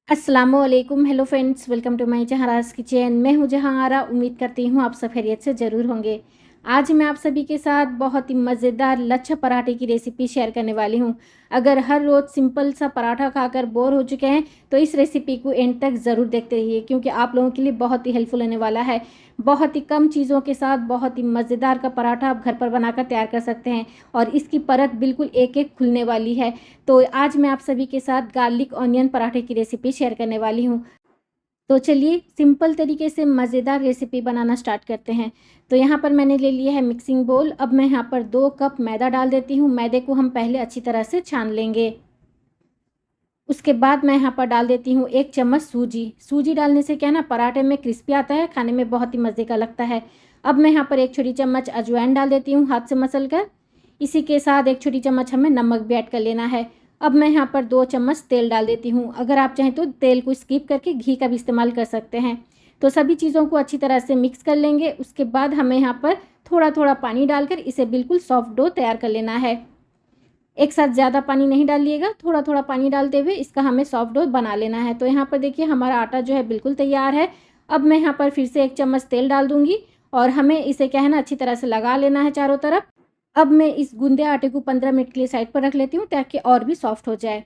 अस्सलामुअलैकुम hello friends, welcome to my जहाराज kitchen. मैं हूं जहां आरा। उम्मीद करती हूं आप सब खैरियत से ज़रूर होंगे। आज मैं आप सभी के साथ बहुत ही मज़ेदार लच्छा पराठे की रेसिपी शेयर करने वाली हूं। अगर हर रोज़ सिंपल सा पराठा खाकर बोर हो चुके हैं तो इस रेसिपी को एंड तक ज़रूर देखते रहिए, क्योंकि आप लोगों के लिए बहुत ही हेल्पफुल होने वाला है। बहुत ही कम चीज़ों के साथ बहुत ही मज़ेदार का पराठा आप घर पर बनाकर तैयार कर सकते हैं और इसकी परत बिल्कुल एक एक खुलने वाली है। तो आज मैं आप सभी के साथ गार्लिक ऑनियन पराठे की रेसिपी शेयर करने वाली हूँ। तो चलिए सिंपल तरीके से मज़ेदार रेसिपी बनाना स्टार्ट करते हैं। तो यहाँ पर मैंने ले लिया है मिक्सिंग बोल। अब मैं यहाँ पर 2 कप मैदा डाल देती हूँ। मैदे को हम पहले अच्छी तरह से छान लेंगे। उसके बाद मैं यहाँ पर डाल देती हूँ 1 चम्मच सूजी। सूजी डालने से क्या है ना, पराठे में क्रिस्पी आता है, खाने में बहुत ही मज़े का लगता है। अब मैं यहाँ पर 1 छोटी चम्मच अजवाइन डाल देती हूँ हाथ से मसल कर। इसी के साथ 1 छोटी चम्मच हमें नमक भी ऐड कर लेना है। अब मैं यहाँ पर 2 चम्मच तेल डाल देती हूँ। अगर आप चाहें तो तेल को स्किप करके घी का भी इस्तेमाल कर सकते हैं। तो सभी चीज़ों को अच्छी तरह से मिक्स कर लेंगे। उसके बाद हमें यहाँ पर थोड़ा थोड़ा पानी डालकर इसे बिल्कुल सॉफ्ट डो तैयार कर लेना है। एक साथ ज़्यादा पानी नहीं डालिएगा, थोड़ा थोड़ा पानी डालते हुए इसका हमें सॉफ्ट डो बना लेना है। तो यहाँ पर देखिए हमारा आटा जो है बिल्कुल तैयार है। अब मैं यहाँ पर फिर से 1 चम्मच तेल डाल दूँगी और हमें इसे क्या है ना, अच्छी तरह से लगा लेना है चारों तरफ। अब मैं इस गूंदे आटे को 15 मिनट के लिए साइड पर रख लेती हूँ ताकि और भी सॉफ्ट हो जाए।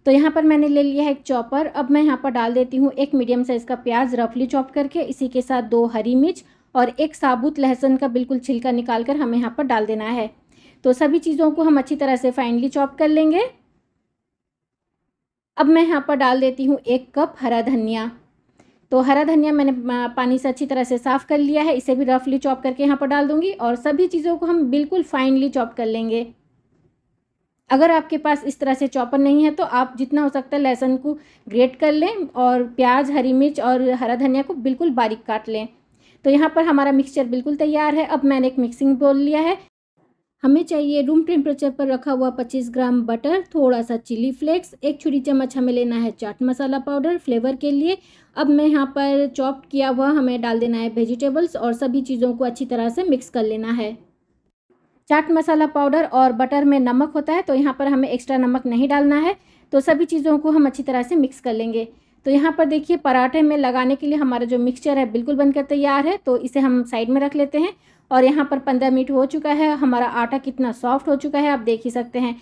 तो यहाँ पर मैंने ले लिया है एक चॉपर। अब मैं यहाँ पर डाल देती हूँ 1 मीडियम साइज़ का प्याज रफली चॉप करके। इसी के साथ 2 हरी मिर्च और 1 साबुत लहसुन का बिल्कुल छिलका निकाल कर हमें यहाँ पर डाल देना है। तो सभी चीज़ों को हम अच्छी तरह से फाइनली चॉप कर लेंगे। अब मैं यहाँ पर डाल देती हूँ 1 कप हरा धनिया। तो हरा धनिया मैंने पानी से अच्छी तरह से साफ़ कर लिया है। इसे भी रफली चॉप करके यहाँ पर डाल दूँगी और सभी चीज़ों को हम बिल्कुल फाइनली चॉप कर लेंगे। अगर आपके पास इस तरह से चॉपर नहीं है तो आप जितना हो सकता है लहसुन को ग्रेट कर लें और प्याज, हरी मिर्च और हरा धनिया को बिल्कुल बारीक काट लें। तो यहाँ पर हमारा मिक्सचर बिल्कुल तैयार है। अब मैंने एक मिक्सिंग बोल लिया है। हमें चाहिए रूम टेम्परेचर पर रखा हुआ 25 ग्राम बटर, थोड़ा सा चिली फ्लेक्स, 1 छोटी चम्मच हमें लेना है चाट मसाला पाउडर फ्लेवर के लिए। अब मैं यहाँ पर चॉप किया हुआ हमें डाल देना है वेजिटेबल्स और सभी चीज़ों को अच्छी तरह से मिक्स कर लेना है। चाट मसाला पाउडर और बटर में नमक होता है, तो यहाँ पर हमें एक्स्ट्रा नमक नहीं डालना है। तो सभी चीज़ों को हम अच्छी तरह से मिक्स कर लेंगे। तो यहाँ पर देखिए पराठे में लगाने के लिए हमारा जो मिक्सचर है बिल्कुल बनकर तैयार है। तो इसे हम साइड में रख लेते हैं। और यहाँ पर 15 मिनट हो चुका है। हमारा आटा कितना सॉफ्ट हो चुका है आप देख ही सकते हैं।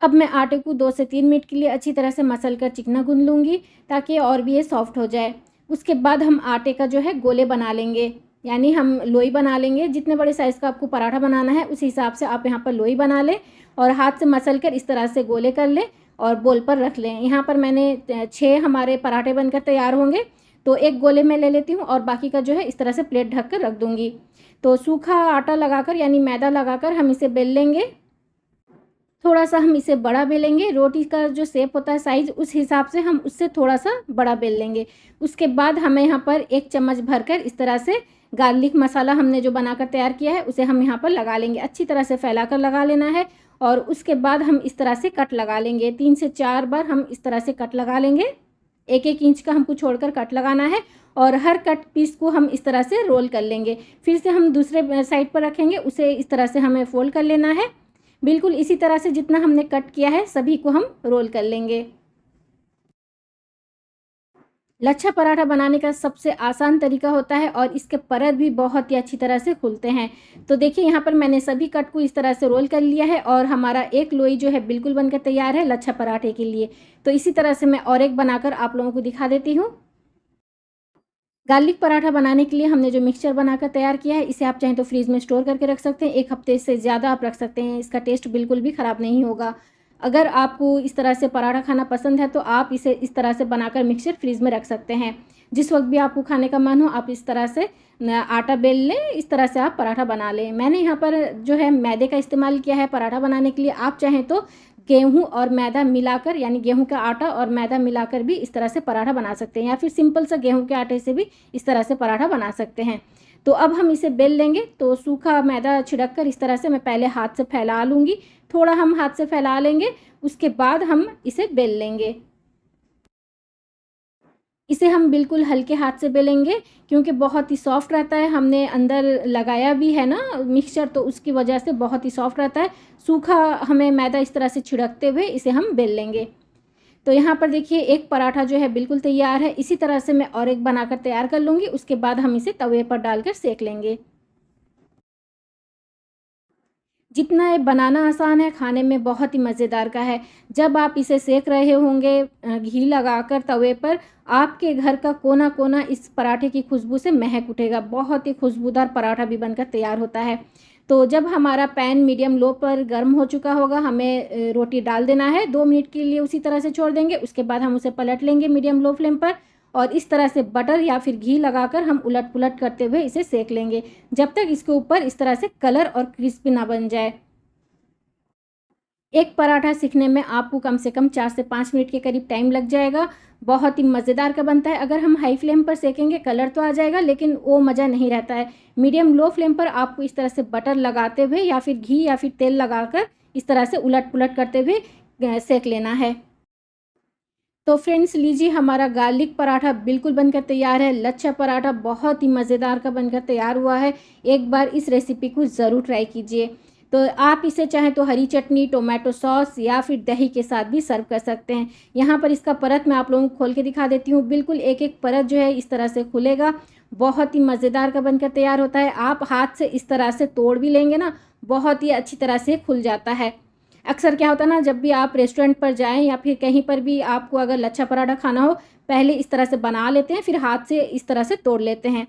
अब मैं आटे को 2 से 3 मिनट के लिए अच्छी तरह से मसल कर चिकना गूंद लूँगी ताकि और भी ये सॉफ्ट हो जाए। उसके बाद हम आटे का जो है गोले बना लेंगे, यानी हम लोई बना लेंगे। जितने बड़े साइज़ का आपको पराठा बनाना है उस हिसाब से आप यहाँ पर लोई बना लें और हाथ से मसल कर इस तरह से गोले कर लें और बोल पर रख लें। यहाँ पर मैंने 6 हमारे पराठे बनकर तैयार होंगे। तो एक गोले में ले लेती हूँ और बाकी का जो है इस तरह से प्लेट ढक कर रख दूँगी। तो सूखा आटा लगाकर यानी मैदा लगाकर हम इसे बेल लेंगे। थोड़ा सा हम इसे बड़ा बेलेंगे। रोटी का जो शेप होता है साइज़, उस हिसाब से हम उससे थोड़ा सा बड़ा बेल लेंगे। उसके बाद हमें यहाँ पर 1 चम्मच भरकर इस तरह से गार्लिक मसाला हमने जो बनाकर तैयार किया है उसे हम यहाँ पर लगा लेंगे। अच्छी तरह से फैलाकर लगा लेना है और उसके बाद हम इस तरह से कट लगा लेंगे। 3 से 4 बार हम इस तरह से कट लगा लेंगे। 1-1 इंच का हमको छोड़कर कट लगाना है और हर कट पीस को हम इस तरह से रोल कर लेंगे। फिर से हम दूसरे साइड पर रखेंगे, उसे इस तरह से हमें फोल्ड कर लेना है। बिल्कुल इसी तरह से जितना हमने कट किया है सभी को हम रोल कर लेंगे। लच्छा पराठा बनाने का सबसे आसान तरीका होता है और इसके परत भी बहुत ही अच्छी तरह से खुलते हैं। तो देखिए यहाँ पर मैंने सभी कट को इस तरह से रोल कर लिया है और हमारा एक लोई जो है बिल्कुल बनकर तैयार है लच्छा पराठे के लिए। तो इसी तरह से मैं और एक बनाकर आप लोगों को दिखा देती हूँ। गार्लिक पराठा बनाने के लिए हमने जो मिक्सचर बनाकर तैयार किया है इसे आप चाहें तो फ्रीज़ में स्टोर करके रख सकते हैं। 1 हफ्ते से ज़्यादा आप रख सकते हैं। इसका टेस्ट बिल्कुल भी ख़राब नहीं होगा। अगर आपको इस तरह से पराठा खाना पसंद है तो आप इसे इस तरह से बनाकर मिक्सचर फ्रीज़ में रख सकते हैं। जिस वक्त भी आपको खाने का मन हो आप इस तरह से आटा बेल लें, इस तरह से आप पराठा बना लें। मैंने यहाँ पर जो है मैदे का इस्तेमाल किया है पराठा बनाने के लिए। आप चाहें तो गेहूँ और मैदा मिलाकर यानी गेहूँ का आटा और मैदा मिलाकर भी इस तरह से पराठा बना सकते हैं, या फिर सिंपल सा गेहूँ के आटे से भी इस तरह से पराठा बना सकते हैं। तो अब हम इसे बेल लेंगे। तो सूखा मैदा छिड़क कर इस तरह से मैं पहले हाथ से फैला लूँगी। थोड़ा हम हाथ से फैला लेंगे, उसके बाद हम इसे बेल लेंगे। इसे हम बिल्कुल हल्के हाथ से बेलेंगे क्योंकि बहुत ही सॉफ्ट रहता है। हमने अंदर लगाया भी है ना मिक्सचर, तो उसकी वजह से बहुत ही सॉफ्ट रहता है। सूखा हमें मैदा इस तरह से छिड़कते हुए इसे हम बेल लेंगे। तो यहाँ पर देखिए एक पराठा जो है बिल्कुल तैयार है। इसी तरह से मैं और एक बनाकर तैयार कर लूँगी, उसके बाद हम इसे तवे पर डालकर सेक लेंगे। जितना ये बनाना आसान है, खाने में बहुत ही मज़ेदार का है। जब आप इसे सेक रहे होंगे घी लगाकर तवे पर, आपके घर का कोना-कोना इस पराठे की खुशबू से महक उठेगा। बहुत ही खुशबूदार पराठा भी बनकर तैयार होता है। तो जब हमारा पैन मीडियम लो पर गर्म हो चुका होगा, हमें रोटी डाल देना है। 2 मिनट के लिए उसी तरह से छोड़ देंगे, उसके बाद हम उसे पलट लेंगे मीडियम लो फ्लेम पर और इस तरह से बटर या फिर घी लगाकर हम उलट-पुलट करते हुए इसे सेक लेंगे, जब तक इसके ऊपर इस तरह से कलर और क्रिस्पी ना बन जाए। एक पराठा सीखने में आपको कम से कम 4 से 5 मिनट के करीब टाइम लग जाएगा। बहुत ही मज़ेदार का बनता है। अगर हम हाई फ्लेम पर सेकेंगे कलर तो आ जाएगा, लेकिन वो मज़ा नहीं रहता है। मीडियम लो फ्लेम पर आपको इस तरह से बटर लगाते हुए या फिर घी या फिर तेल लगाकर इस तरह से उलट-पुलट करते हुए सेक लेना है। तो फ्रेंड्स लीजिए, हमारा गार्लिक पराठा बिल्कुल बनकर तैयार है। लच्छा पराठा बहुत ही मज़ेदार का बनकर तैयार हुआ है। एक बार इस रेसिपी को ज़रूर ट्राई कीजिए। तो आप इसे चाहें तो हरी चटनी, टोमेटो सॉस या फिर दही के साथ भी सर्व कर सकते हैं। यहाँ पर इसका परत मैं आप लोगों को खोल के दिखा देती हूँ। बिल्कुल एक-एक परत जो है इस तरह से खुलेगा। बहुत ही मज़ेदार का बनकर तैयार होता है। आप हाथ से इस तरह से तोड़ भी लेंगे ना, बहुत ही अच्छी तरह से खुल जाता है। अक्सर क्या होता है ना, जब भी आप रेस्टोरेंट पर जाएँ या फिर कहीं पर भी आपको अगर लच्छा पराठा खाना हो, पहले इस तरह से बना लेते हैं, फिर हाथ से इस तरह से तोड़ लेते हैं।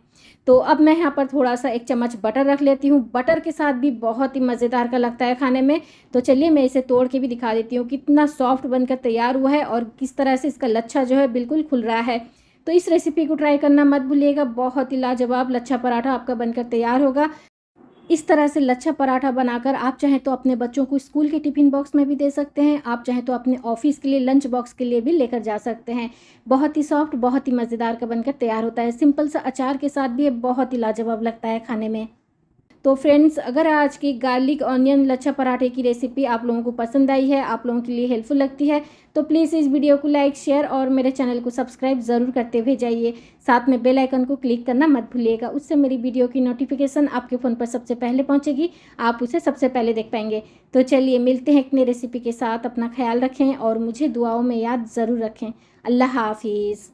तो अब मैं यहाँ पर थोड़ा-सा 1 चम्मच बटर रख लेती हूँ। बटर के साथ भी बहुत ही मज़ेदार का लगता है खाने में। तो चलिए मैं इसे तोड़ के भी दिखा देती हूँ, कितना सॉफ्ट बनकर तैयार हुआ है और किस तरह से इसका लच्छा जो है बिल्कुल खुल रहा है। तो इस रेसिपी को ट्राई करना मत भूलिएगा। बहुत ही लाजवाब लच्छा पराठा आपका बनकर तैयार होगा। इस तरह से लच्छा पराठा बनाकर आप चाहें तो अपने बच्चों को स्कूल के टिफ़िन बॉक्स में भी दे सकते हैं। आप चाहें तो अपने ऑफ़िस के लिए लंच बॉक्स के लिए भी लेकर जा सकते हैं। बहुत ही सॉफ्ट, बहुत ही मज़ेदार का बनकर तैयार होता है। सिंपल सा अचार के साथ भी ये बहुत ही लाजवाब लगता है खाने में। तो फ्रेंड्स, अगर आज की गार्लिक ऑनियन लच्छा पराठे की रेसिपी आप लोगों को पसंद आई है, आप लोगों के लिए हेल्पफुल लगती है, तो प्लीज़ इस वीडियो को लाइक, शेयर और मेरे चैनल को सब्सक्राइब ज़रूर करते हुए जाइए। साथ में बेल आइकन को क्लिक करना मत भूलिएगा। उससे मेरी वीडियो की नोटिफिकेशन आपके फ़ोन पर सबसे पहले पहुँचेगी, आप उसे सबसे पहले देख पाएंगे। तो चलिए मिलते हैं एक नई रेसिपी के साथ। अपना ख्याल रखें और मुझे दुआओं में याद ज़रूर रखें। अल्लाह हाफिज़।